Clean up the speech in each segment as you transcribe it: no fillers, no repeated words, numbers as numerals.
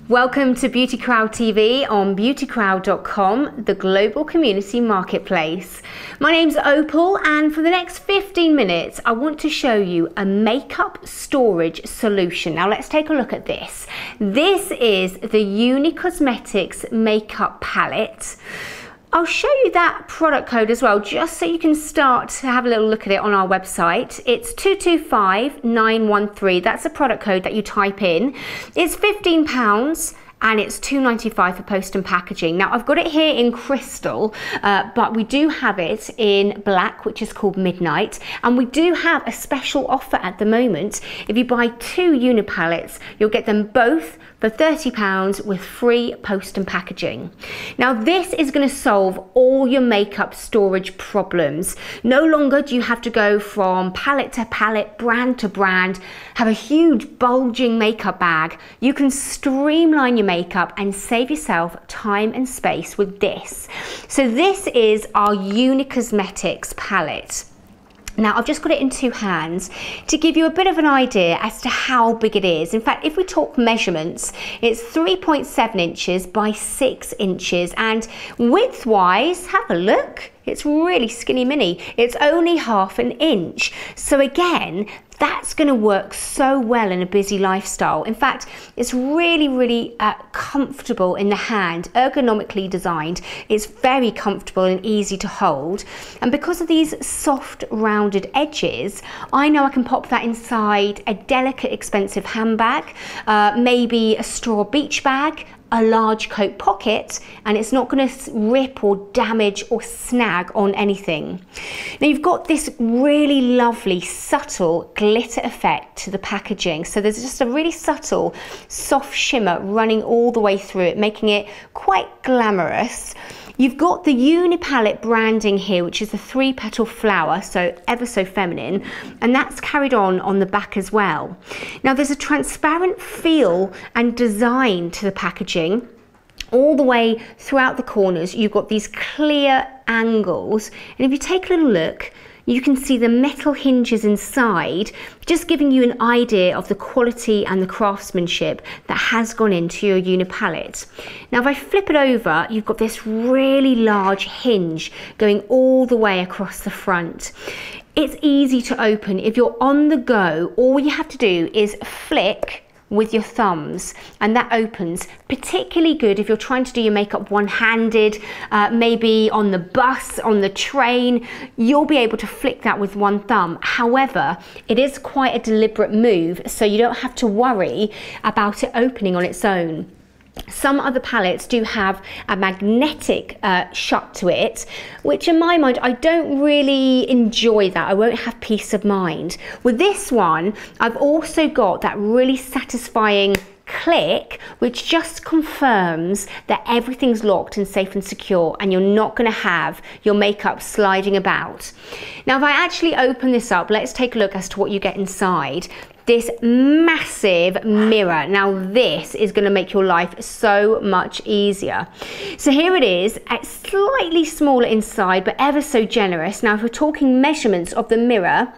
Welcome to Beauty Crowd TV on beautycrowd.com, the global community marketplace. My name's Opal, and for the next 15 minutes I want to show you a makeup storage solution. Now let's take a look at this. This is the Unii Cosmetics makeup palette. I'll show you that product code as well, just so you can start to have a little look at it on our website. It's 225913. That's a product code that you type in. It's £15 and it's £2.95 for post and packaging. Now I've got it here in crystal, but we do have it in black, which is called Midnight, and we do have a special offer at the moment. If you buy 2 Uni Palettes, you'll get them both for £30 with free post and packaging. Now this is going to solve all your makeup storage problems. No longer do you have to go from palette to palette, brand to brand, have a huge bulging makeup bag. You can streamline your makeup and save yourself time and space with this. So this is our Unii Cosmetics palette. Now I've just got it in 2 hands to give you a bit of an idea as to how big it is. In fact, if we talk measurements, it's 3.7 inches by 6 inches, and width-wise, have a look, it's really skinny mini. It's only ½ an inch. So again, that's going to work so well in a busy lifestyle. In fact, it's really comfortable in the hand, ergonomically designed. It's very comfortable and easy to hold. And because of these soft rounded edges, I know I can pop that inside a delicate, expensive handbag, maybe a straw beach bag, a large coat pocket, and it's not going to rip or damage or snag on anything. Now you've got this really lovely subtle glitter effect to the packaging, so there's just a really subtle soft shimmer running all the way through it, making it quite glamorous. You've got the Uni Palette branding here, which is the 3-petal flower, so ever so feminine, and that's carried on the back as well. Now there's a transparent feel and design to the packaging. All the way throughout the corners, you've got these clear angles, and if you take a little look, you can see the metal hinges inside, just giving you an idea of the quality and the craftsmanship that has gone into your Uni Palette. Now if I flip it over, you've got this really large hinge going all the way across the front. It's easy to open. If you're on the go, all you have to do is flick with your thumbs and that opens. Particularly good if you're trying to do your makeup one-handed, maybe on the bus, on the train, you'll be able to flick that with one thumb. However, it is quite a deliberate move, so you don't have to worry about it opening on its own. Some other palettes do have a magnetic shut to it, which in my mind, I don't really enjoy that. I won't have peace of mind. With this one, I've also got that really satisfying click, which just confirms that everything's locked and safe and secure, and you're not going to have your makeup sliding about. Now, if I actually open this up, let's take a look as to what you get inside. This massive mirror. Now this is going to make your life so much easier. So here it is, it's slightly smaller inside, but ever so generous. Now if we're talking measurements of the mirror,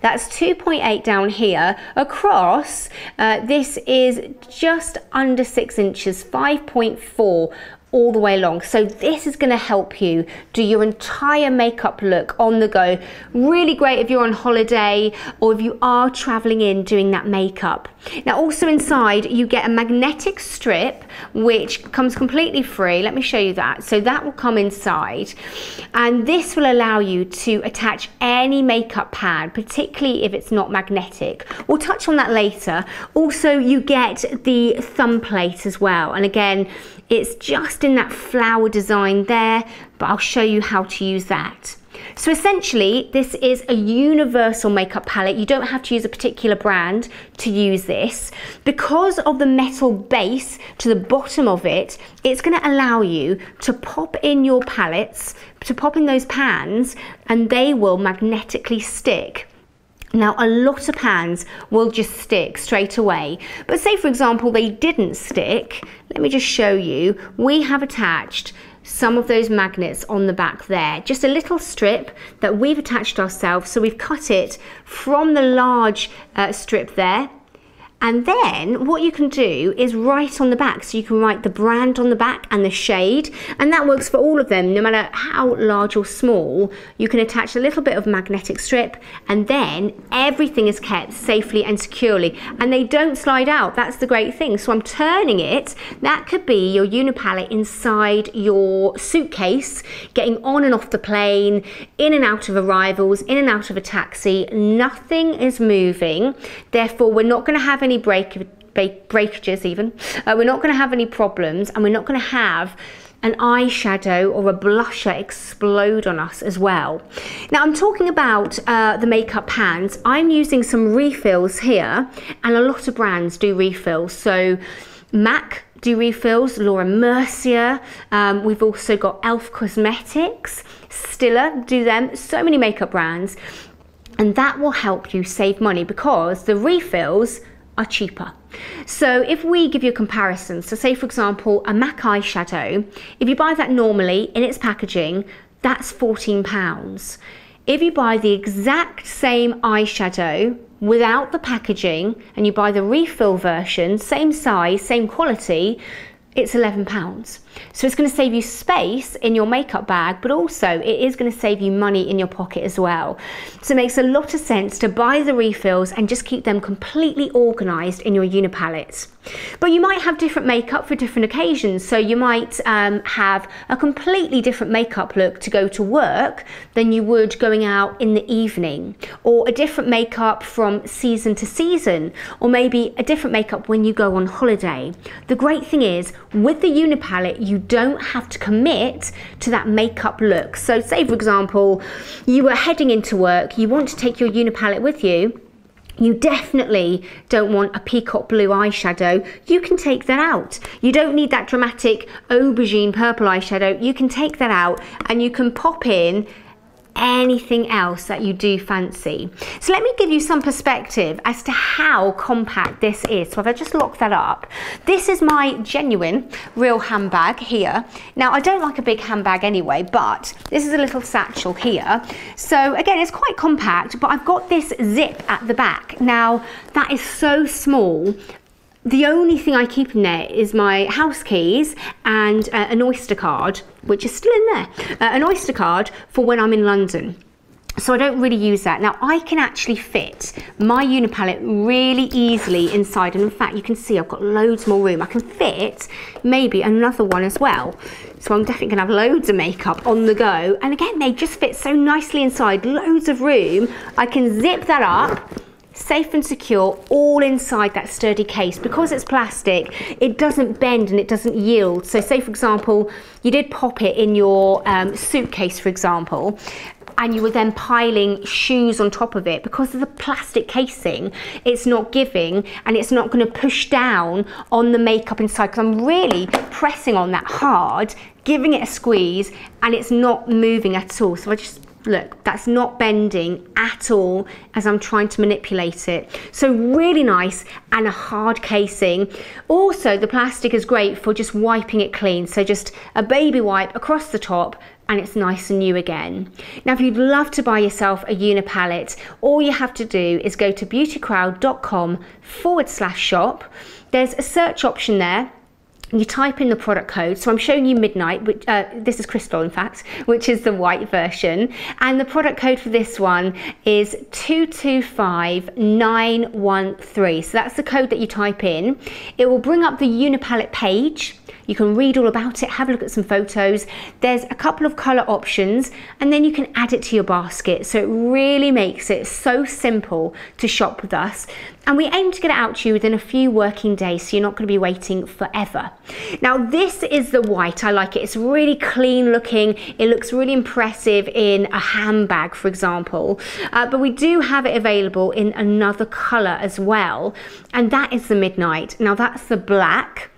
that's 2.8 down here. Across, this is just under 6 inches, 5.4 all the way along. So this is going to help you do your entire makeup look on the go. Really great if you're on holiday or if you are traveling in doing that makeup. Now also inside you get a magnetic strip which comes completely free. Let me show you that. So that will come inside, and this will allow you to attach any makeup pad, particularly if it's not magnetic. We'll touch on that later. Also you get the thumb plate as well, and again it's just in that flower design there, but I'll show you how to use that. So essentially this is a universal makeup palette. You don't have to use a particular brand to use this. Because of the metal base to the bottom of it, it's going to allow you to pop in your palettes, to pop in those pans, and they will magnetically stick. Now a lot of pans will just stick straight away, but say for example they didn't stick, let me just show you. We have attached some of those magnets on the back there, just a little strip that we've attached ourselves. So we've cut it from the large strip there, And then what you can do is write on the back. So you can write the brand on the back and the shade, and that works for all of them, no matter how large or small. You can attach a little bit of magnetic strip, and then everything is kept safely and securely, and they don't slide out. That's the great thing. So I'm turning it. That could be your Uni Palette inside your suitcase, getting on and off the plane, in and out of arrivals, in and out of a taxi. Nothing is moving. Therefore, we're not going to have any breakages even. We're not going to have any problems, and we're not going to have an eyeshadow or a blusher explode on us as well. Now I'm talking about the makeup pans. I'm using some refills here, and a lot of brands do refills. So MAC do refills, Laura Mercier, we've also got Elf Cosmetics, Stila do them, so many makeup brands, and that will help you save money because the refills are cheaper. So if we give you a comparison, so say for example a MAC eyeshadow, if you buy that normally in its packaging, that's £14. If you buy the exact same eyeshadow without the packaging and you buy the refill version, same size, same quality, it's £11. So it's going to save you space in your makeup bag, but also it is going to save you money in your pocket as well. So it makes a lot of sense to buy the refills and just keep them completely organised in your Uni Palette. But you might have different makeup for different occasions. So you might have a completely different makeup look to go to work than you would going out in the evening, or a different makeup from season to season, or maybe a different makeup when you go on holiday. The great thing is with the Uni Palette, you don't have to commit to that makeup look. So say for example, you were heading into work, you want to take your Uni Palette with you, you definitely don't want a peacock blue eyeshadow, you can take that out. You don't need that dramatic aubergine purple eyeshadow, you can take that out and you can pop in anything else that you do fancy. So let me give you some perspective as to how compact this is. So if I just lock that up, this is my genuine real handbag here. Now I don't like a big handbag anyway, but this is a little satchel here. So again, it's quite compact, but I've got this zip at the back. Now that is so small. The only thing I keep in there is my house keys and an Oyster card, which is still in there, an Oyster card for when I'm in London. So I don't really use that. Now I can actually fit my Uni Palette really easily inside, and in fact you can see I've got loads more room. I can fit maybe another one as well. So I'm definitely gonna have loads of makeup on the go. And again, they just fit so nicely inside, loads of room. I can zip that up, safe and secure, all inside that sturdy case. Because it's plastic, it doesn't bend and it doesn't yield. So say for example, you did pop it in your suitcase, for example, and you were then piling shoes on top of it. Because of the plastic casing, it's not giving and it's not going to push down on the makeup inside, because I'm really pressing on that hard, giving it a squeeze, and it's not moving at all. So I just, look, that's not bending at all as I'm trying to manipulate it. So really nice, and a hard casing. Also, the plastic is great for just wiping it clean. So just a baby wipe across the top and it's nice and new again. Now, if you'd love to buy yourself a Uni Palette, all you have to do is go to beautycrowd.com/shop. There's a search option there. You type in the product code. So I'm showing you Midnight, which this is Crystal in fact, which is the white version, and the product code for this one is 225913. So that's the code that you type in. It will bring up the Uni Palette page. You can read all about it, have a look at some photos. There's a couple of colour options, and then you can add it to your basket. So it really makes it so simple to shop with us. And we aim to get it out to you within a few working days, so you're not going to be waiting forever. Now this is the white. I like it. It's really clean looking. It looks really impressive in a handbag, for example. But we do have it available in another colour as well, and that is the Midnight. Now that's the black.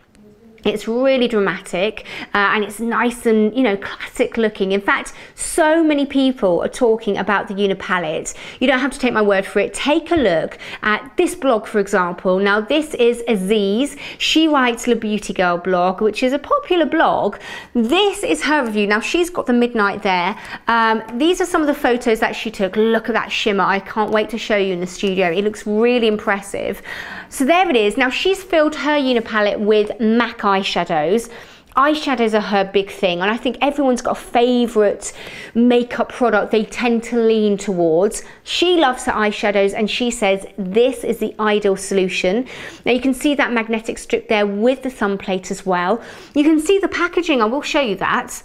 It's really dramatic and it's nice and, you know, classic looking. In fact, so many people are talking about the Uni Palette. You don't have to take my word for it. Take a look at this blog, for example. Now, this is Aziz. She writes the Beauty Girl blog, which is a popular blog. This is her review. Now, she's got the midnight there. These are some of the photos that she took. Look at that shimmer. I can't wait to show you in the studio. It looks really impressive. So there it is. Now, she's filled her Uni Palette with MAC eyeshadows. Eyeshadows are her big thing, and I think everyone's got a favourite makeup product they tend to lean towards. She loves her eyeshadows, and she says this is the ideal solution. Now you can see that magnetic strip there with the thumb plate as well. You can see the packaging. I will show you that.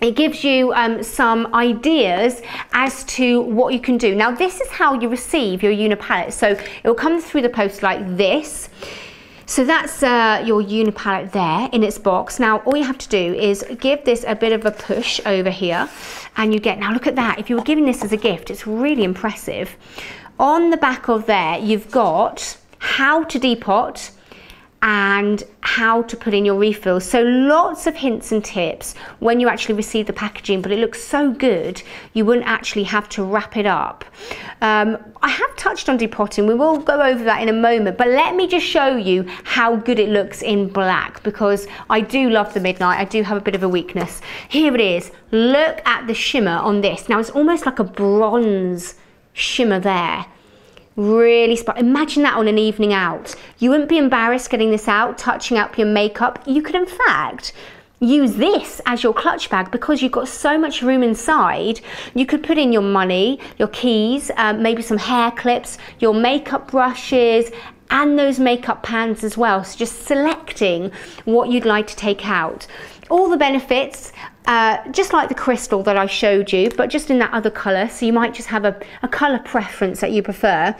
It gives you some ideas as to what you can do. Now this is how you receive your Uni Palette. So it will come through the post like this. So that's your Uni Palette there in its box. Now all you have to do is give this a bit of a push over here and you get, now look at that, if you were giving this as a gift, it's really impressive. On the back of there you've got how to depot and how to put in your refills. So lots of hints and tips when you actually receive the packaging, but it looks so good you wouldn't actually have to wrap it up. I have touched on depotting, we will go over that in a moment, but let me just show you how good it looks in black, because I do love the midnight. I do have a bit of a weakness. Here it is. Look at the shimmer on this. Now it's almost like a bronze shimmer there. Really spot. Imagine that on an evening out. You wouldn't be embarrassed getting this out, touching up your makeup. You could in fact use this as your clutch bag because you've got so much room inside. You could put in your money, your keys, maybe some hair clips, your makeup brushes, and those makeup pans as well. So just selecting what you'd like to take out. All the benefits, just like the crystal that I showed you, but just in that other colour. So you might just have a colour preference that you prefer.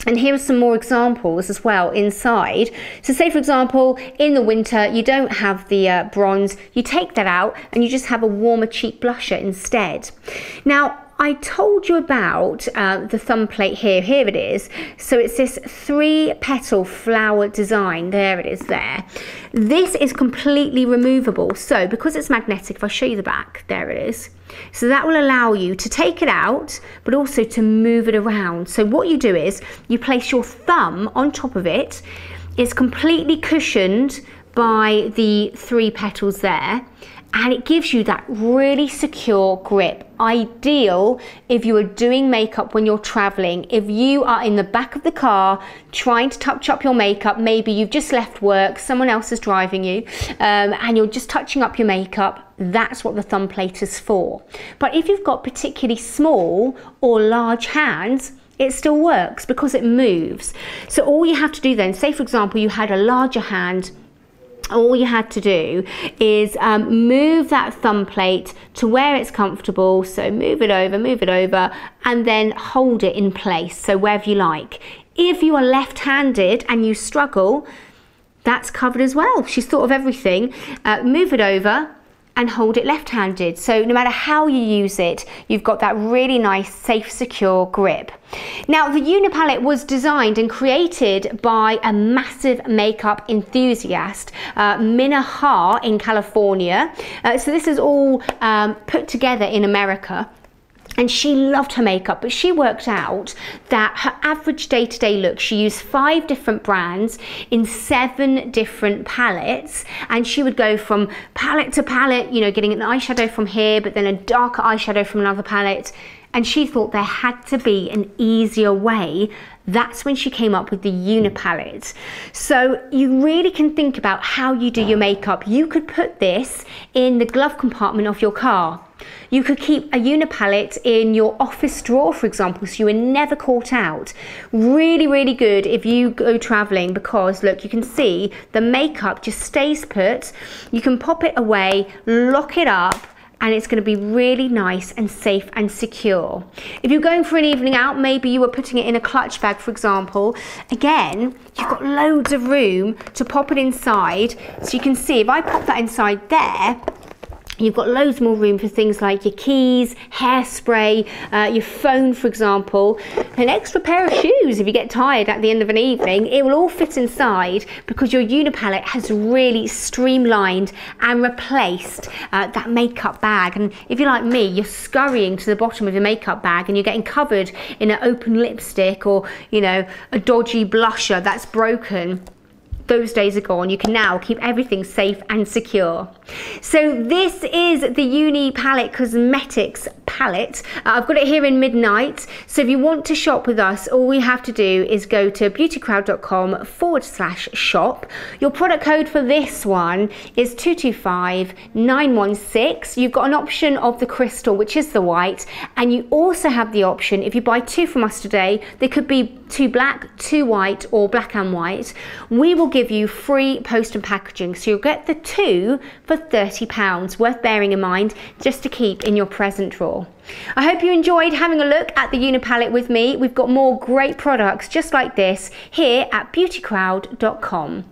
And here are some more examples as well inside. So say for example, in the winter, you don't have the bronze, you take that out and you just have a warmer cheek blusher instead. Now, I told you about the thumb plate here. Here it is. So it's this 3-petal flower design. There it is there. This is completely removable. So because it's magnetic, if I show you the back, there it is. So that will allow you to take it out, but also to move it around. So what you do is you place your thumb on top of it. It's completely cushioned by the 3 petals there. And it gives you that really secure grip. Ideal if you are doing makeup when you're traveling. If you are in the back of the car trying to touch up your makeup, maybe you've just left work, someone else is driving you, and you're just touching up your makeup, that's what the thumb plate is for. But if you've got particularly small or large hands, it still works because it moves. So all you have to do then, say for example you had a larger hand, all you had to do is move that thumb plate to where it's comfortable. So move it over, and then hold it in place. So wherever you like. If you are left-handed and you struggle, that's covered as well. She's thought of everything. Move it over and hold it left-handed. So no matter how you use it, you've got that really nice, safe, secure grip. Now, the Uni Palette was designed and created by a massive makeup enthusiast, Minna Ha in California. So this is all put together in America. And she loved her makeup, but she worked out that her average day-to-day look, she used 5 different brands in 7 different palettes, and she would go from palette to palette, you know, getting an eyeshadow from here, but then a darker eyeshadow from another palette. And she thought there had to be an easier way. That's when she came up with the Uni Palette. So you really can think about how you do your makeup. You could put this in the glove compartment of your car. You could keep a Uni Palette in your office drawer, for example, so you were never caught out. Really, really good if you go traveling, because look, you can see the makeup just stays put. You can pop it away, lock it up, and it's going to be really nice and safe and secure. If you're going for an evening out, maybe you were putting it in a clutch bag, for example. Again, you've got loads of room to pop it inside. So you can see if I pop that inside there, You've got loads more room for things like your keys, hairspray, your phone, for example, an extra pair of shoes if you get tired at the end of an evening. It will all fit inside because your Uni Palette has really streamlined and replaced that makeup bag. And if you're like me, you're scurrying to the bottom of your makeup bag and you're getting covered in an open lipstick or, you know, a dodgy blusher that's broken. Those days are gone. You can now keep everything safe and secure. So this is the Unii Palette Cosmetics palette. I've got it here in Midnight. So if you want to shop with us, all you have to do is go to beautycrowd.com/shop. Your product code for this one is 225916. You've got an option of the crystal, which is the white, and you also have the option, if you buy 2 from us today, they could be 2 black, 2 white, or black and white. We will give you free post and packaging, so you'll get the 2 for £30, worth bearing in mind just to keep in your present drawer. I hope you enjoyed having a look at the Uni Palette with me. We've got more great products just like this here at beautycrowd.com.